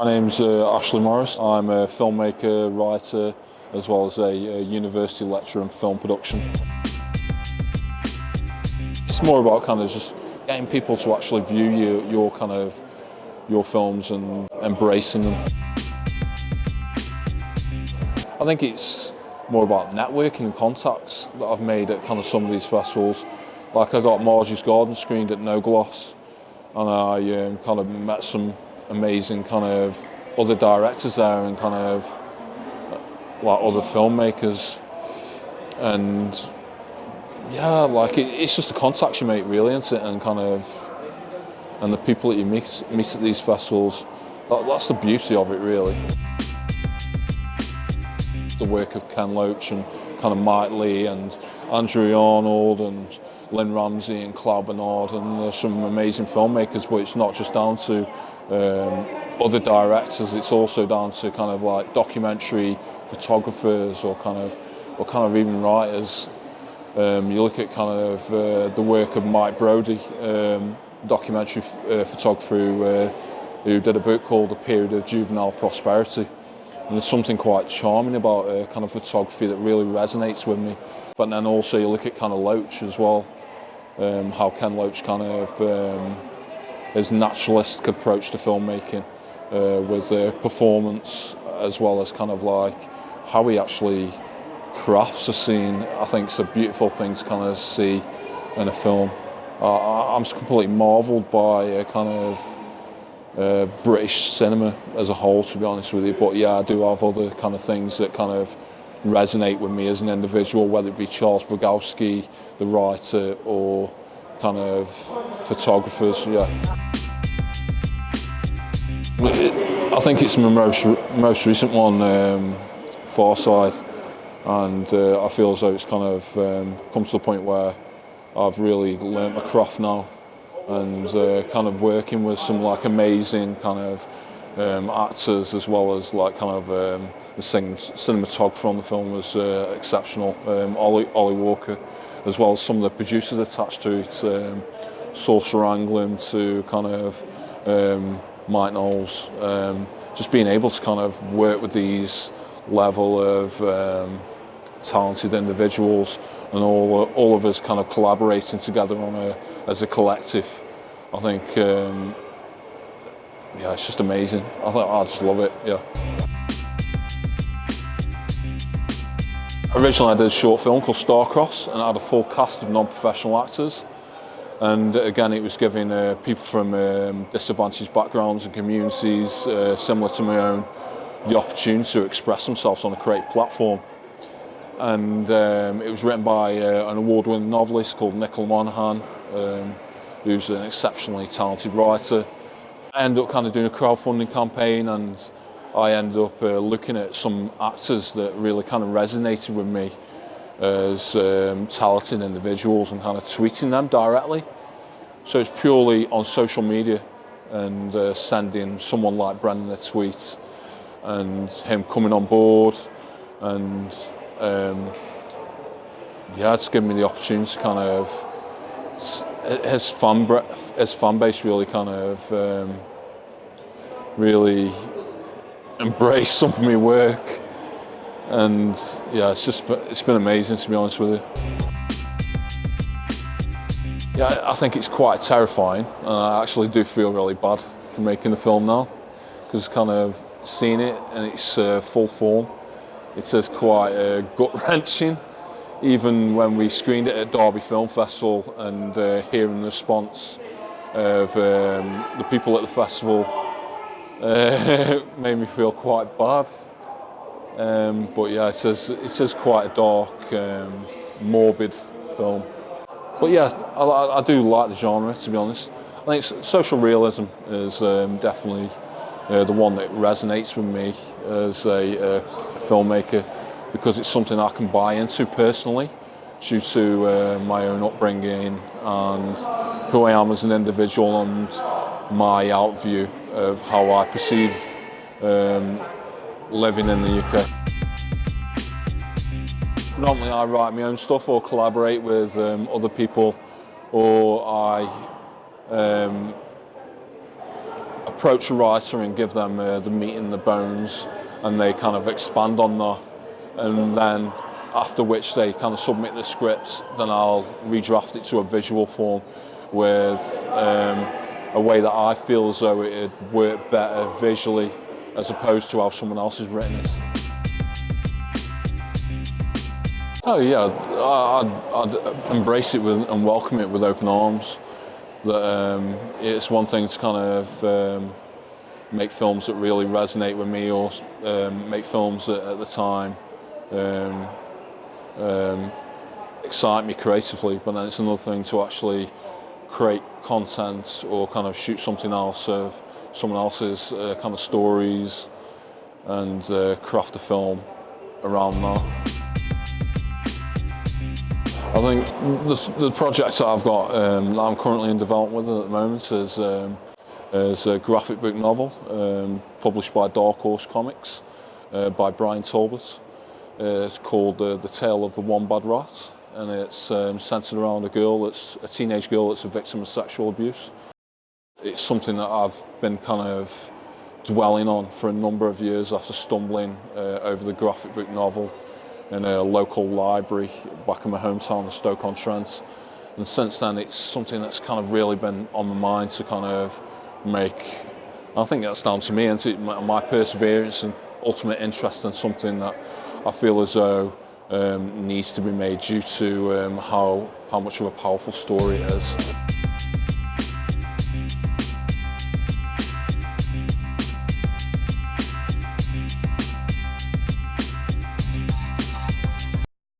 My name's Ashley Morris. I'm a filmmaker, writer, as well as a university lecturer in film production. It's more about kind of just getting people to actually view your films and embracing them. I think it's more about networking and contacts that I've made at kind of some of these festivals. Like I got Margie's Garden screened at No Gloss, and I kind of met some amazing kind of other directors there and kind of like other filmmakers, and yeah, like it's just the contacts you make, really, isn't it? And kind of and the people that you meet at these festivals. That's the beauty of it, really. The work of Ken Loach and kind of Mike Lee and Andrew Arnold and Lynn Ramsey and Claude Bernard, and there's some amazing filmmakers, but it's not just down to other directors, it's also down to kind of like documentary photographers or kind of even writers. You look at kind of the work of Mike Brodie, documentary photographer who did a book called A Period of Juvenile Prosperity. And there's something quite charming about kind of photography that really resonates with me. But then also you look at kind of Loach as well, how Ken Loach kind of his naturalistic approach to filmmaking with performance, as well as kind of like how he actually crafts a scene. I think it's a beautiful thing to kind of see in a film. I'm just completely marvelled by kind of British cinema as a whole, to be honest with you. But yeah, I do have other kind of things that kind of resonate with me as an individual, whether it be Charles Bukowski, the writer, or kind of photographers. Yeah, I think it's my most recent one, Far Side, and I feel as though it's kind of come to the point where I've really learnt my craft now, and kind of working with some like amazing kind of actors, as well as like kind of the cinematographer on the film was exceptional, Ollie Walker, as well as some of the producers attached to it, Saul Saranglim to kind of Mike Knowles. Just being able to kind of work with these level of talented individuals, and all of us kind of collaborating together as a collective. I think, yeah, it's just amazing. I just love it, yeah. Originally I did a short film called Starcross, and I had a full cast of non-professional actors. And again, it was giving people from disadvantaged backgrounds and communities, similar to my own, the opportunity to express themselves on a creative platform. And it was written by an award-winning novelist called Nicola Monaghan, who's an exceptionally talented writer. I ended up kind of doing a crowdfunding campaign, and I ended up looking at some actors that really kind of resonated with me as talented individuals and kind of tweeting them directly. So it's purely on social media and sending someone like Brendan a tweet and him coming on board, and yeah, it's given me the opportunity to kind of, his fan base really kind of really embrace some of my work, and yeah, it's been amazing, to be honest with you. Yeah, I think it's quite terrifying. I actually do feel really bad for making the film now, because kind of seeing it in its full form, it is quite gut-wrenching. Even when we screened it at Derby Film Festival, and hearing the response of the people at the festival made me feel quite bad. But yeah, it is quite a dark, morbid film. But yeah, I do like the genre, to be honest. I think social realism is definitely the one that resonates with me as a filmmaker, because it's something I can buy into personally, due to my own upbringing and who I am as an individual, and my outview of how I perceive living in the UK. Normally I write my own stuff or collaborate with other people, or I approach a writer and give them the meat and the bones, and they kind of expand on that, and then after which they kind of submit the script, then I'll redraft it to a visual form with a way that I feel as though it'd work better visually as opposed to how someone else has written it. Oh yeah, I'd embrace it and welcome it with open arms. That it's one thing to kind of make films that really resonate with me, or make films that at the time excite me creatively, but then it's another thing to actually create content or kind of shoot something else of someone else's kind of stories and craft a film around that. I think the project that I've got that I'm currently in development with at the moment is a graphic book novel published by Dark Horse Comics by Brian Talbot. It's called The Tale of the One Bad Rat, and it's centered around a teenage girl that's a victim of sexual abuse. It's something that I've been kind of dwelling on for a number of years after stumbling over the graphic book novel in a local library back in my hometown of Stoke-on-Trent. And since then it's something that's kind of really been on my mind to kind of make. I think that's down to me and my perseverance and ultimate interest in something that I feel as though needs to be made due to how much of a powerful story it is.